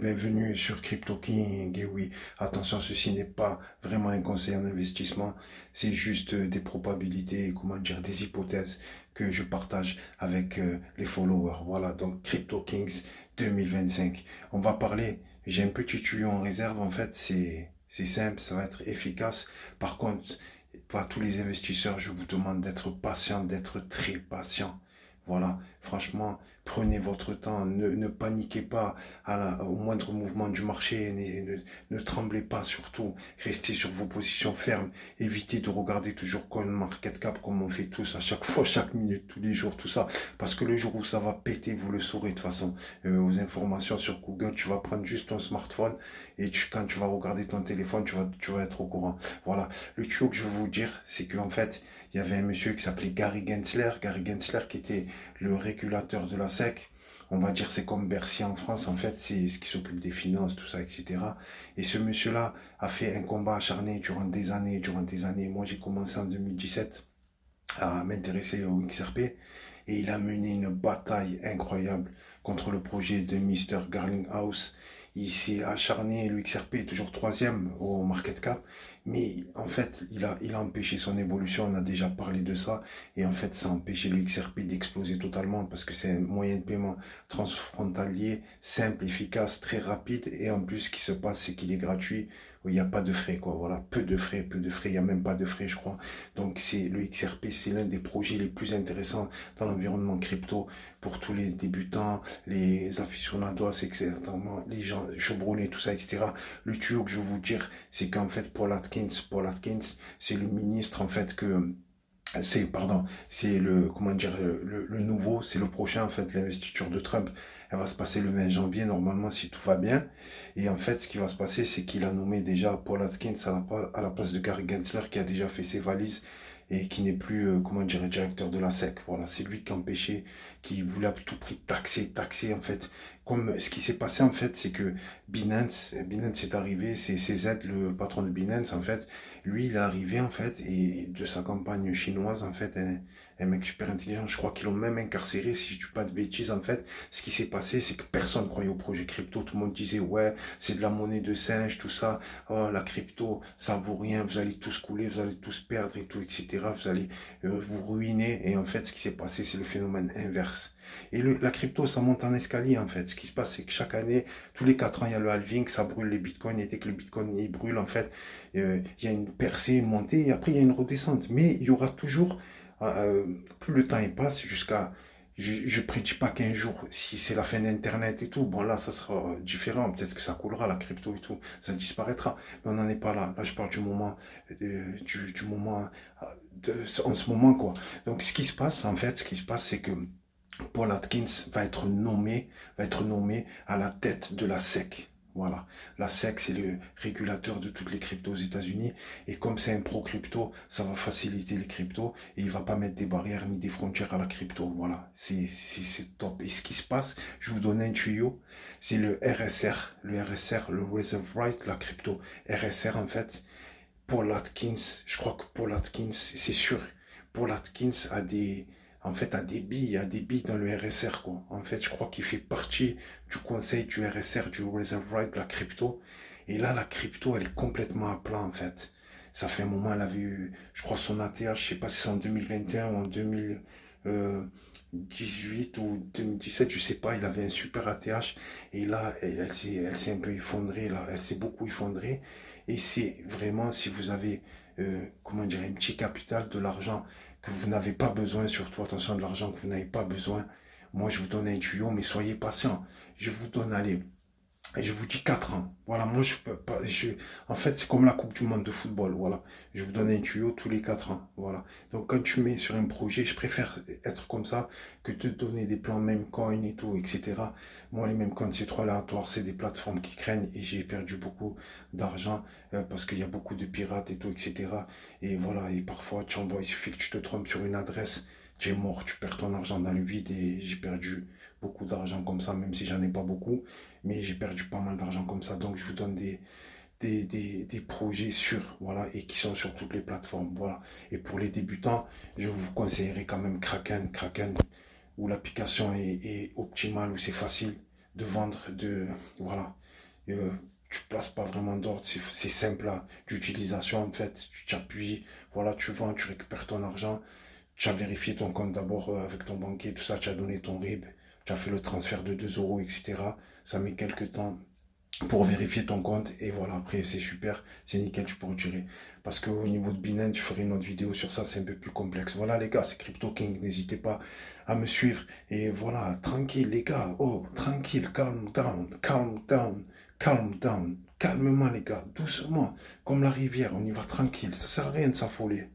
bienvenue sur Crypto King. Et oui, attention, ceci n'est pas vraiment un conseil en investissement, c'est juste des probabilités, comment dire, des hypothèses que je partage avec les followers. Voilà, donc Crypto Kings 2025. On va parler, j'ai un petit tuyau en réserve, en fait, c'est simple, ça va être efficace. Par contre, pas tous les investisseurs, je vous demande d'être patient, d'être très patient. Voilà, franchement, prenez votre temps, ne paniquez pas au moindre mouvement du marché, ne tremblez pas surtout, restez sur vos positions fermes, évitez de regarder toujours comme market cap comme on fait tous à chaque fois, chaque minute, tous les jours, tout ça, parce que le jour où ça va péter, vous le saurez de toute façon. Aux informations sur Google, tu vas prendre juste ton smartphone et quand tu vas regarder ton téléphone, tu vas être au courant. Voilà, le tuyau que je veux vous dire, c'est qu'en fait, il y avait un monsieur qui s'appelait Gary Gensler qui était le régulateur de la SEC. On va dire c'est comme Bercy en France, en fait, c'est ce qui s'occupe des finances, tout ça, etc. Et ce monsieur-là a fait un combat acharné durant des années, durant des années. Moi, j'ai commencé en 2017 à m'intéresser au XRP et il a mené une bataille incroyable contre le projet de Mr. Garlinghouse. Il s'est acharné, le XRP est toujours troisième au market cap, mais en fait, il a empêché son évolution, on a déjà parlé de ça, et en fait, ça a empêché le XRP d'exploser totalement, parce que c'est un moyen de paiement transfrontalier, simple, efficace, très rapide, et en plus, ce qui se passe, c'est qu'il est gratuit, il n'y a pas de frais, quoi, voilà, peu de frais, il n'y a même pas de frais, je crois. Donc, le XRP, c'est l'un des projets les plus intéressants dans l'environnement crypto pour tous les débutants, les aficionados, etc., les gens chevronnés, tout ça, etc. Le tuyau que je vais vous dire, c'est qu'en fait, Paul Atkins, c'est le ministre, en fait, c'est le, comment dire, le nouveau, c'est le prochain, en fait, l'investiture de Trump. Elle va se passer le 20 janvier, normalement, si tout va bien. Et en fait, ce qui va se passer, c'est qu'il a nommé déjà Paul Atkins à la place de Gary Gensler, qui a déjà fait ses valises et qui n'est plus, comment dire, directeur de la SEC. Voilà, c'est lui qui empêchait, qui voulait à tout prix taxer, en fait. Comme ce qui s'est passé, en fait, c'est que Binance est arrivé, c'est CZ, le patron de Binance, en fait, lui, il est arrivé, en fait, et de sa campagne chinoise, en fait, un mec super intelligent, je crois qu'ils l'ont même incarcéré, si je ne dis pas de bêtises, en fait. Ce qui s'est passé, c'est que personne ne croyait au projet crypto. Tout le monde disait, ouais, c'est de la monnaie de singe, tout ça. Oh, la crypto, ça vaut rien, vous allez tous couler, vous allez tous perdre et tout, etc. Vous allez vous ruiner. Et en fait, ce qui s'est passé, c'est le phénomène inverse. Et la crypto, ça monte en escalier, en fait. Ce qui se passe, c'est que chaque année, tous les 4 ans, il y a le halving, ça brûle les bitcoins. Et dès que le bitcoin, il brûle, en fait, il y a une percée, une montée, et après, il y a une redescente. Mais il y aura toujours, plus le temps il passe, je ne prédis pas qu'un jour, si c'est la fin d'Internet et tout, bon là, ça sera différent. Peut-être que ça coulera, la crypto et tout, ça disparaîtra. Mais on n'en est pas là. Là, je parle du moment, du moment, en ce moment, quoi. Donc, ce qui se passe, en fait, ce qui se passe, c'est que Paul Atkins va être nommé à la tête de la SEC. Voilà. La SEC, c'est le régulateur de toutes les cryptos aux États-Unis. Et comme c'est un pro-crypto, ça va faciliter les cryptos et il va pas mettre des barrières ni des frontières à la crypto. Voilà. C'est top. Et ce qui se passe, je vous donne un tuyau. C'est le RSR. Le RSR, le Reserve Right, la crypto. RSR, en fait, Paul Atkins, je crois que Paul Atkins, c'est sûr, Paul Atkins a des billes dans le RSR, quoi. En fait, je crois qu'il fait partie du conseil du RSR, du Reserve Right, de la crypto. Et là, la crypto, elle est complètement à plat, en fait. Ça fait un moment, elle avait eu, je crois, son ATH, je sais pas si c'est en 2021 ou en 2018 ou 2017, je sais pas, il avait un super ATH. Et là, elle s'est un peu effondrée, là. Elle s'est beaucoup effondrée. Et c'est vraiment, si vous avez, comment dire, un petit capital, de l'argent que vous n'avez pas besoin, surtout attention de l'argent que vous n'avez pas besoin. Moi, je vous donne un tuyau, mais soyez patient. Je vous donne, allez, et je vous dis 4 ans. Voilà, moi, je peux pas, en fait, c'est comme la Coupe du Monde de football. Voilà, je vous donne un tuyau tous les 4 ans. Voilà. Donc, quand tu mets sur un projet, je préfère être comme ça que te donner des plans même coin et tout, etc. Moi, les mêmes coins, c'est trop aléatoire. C'est des plateformes qui craignent et j'ai perdu beaucoup d'argent parce qu'il y a beaucoup de pirates et tout, etc. Et voilà, et parfois, tu envoies, il suffit que tu te trompes sur une adresse, tu es mort, tu perds ton argent dans le vide et j'ai perdu beaucoup d'argent comme ça, même si j'en ai pas beaucoup, mais j'ai perdu pas mal d'argent comme ça. Donc, je vous donne des projets sûrs, voilà, et qui sont sur toutes les plateformes, voilà. Et pour les débutants, je vous conseillerais quand même Kraken, où l'application est optimale, où c'est facile de vendre, voilà. Tu places pas vraiment d'ordre, c'est simple là, d'utilisation en fait. Tu t'appuies, voilà, tu vends, tu récupères ton argent. Tu as vérifié ton compte d'abord avec ton banquier, tout ça, tu as donné ton RIB, tu as fait le transfert de 2 euros, etc. Ça met quelques temps pour vérifier ton compte et voilà, après c'est super, c'est nickel, tu peux retirer. Parce qu'au niveau de Binance, je ferai une autre vidéo sur ça, c'est un peu plus complexe. Voilà les gars, c'est Crypto King, n'hésitez pas à me suivre. Et voilà, tranquille les gars, oh, tranquille, calm down, calm down, calm down. Calmement les gars, doucement, comme la rivière, on y va tranquille, ça sert à rien de s'affoler.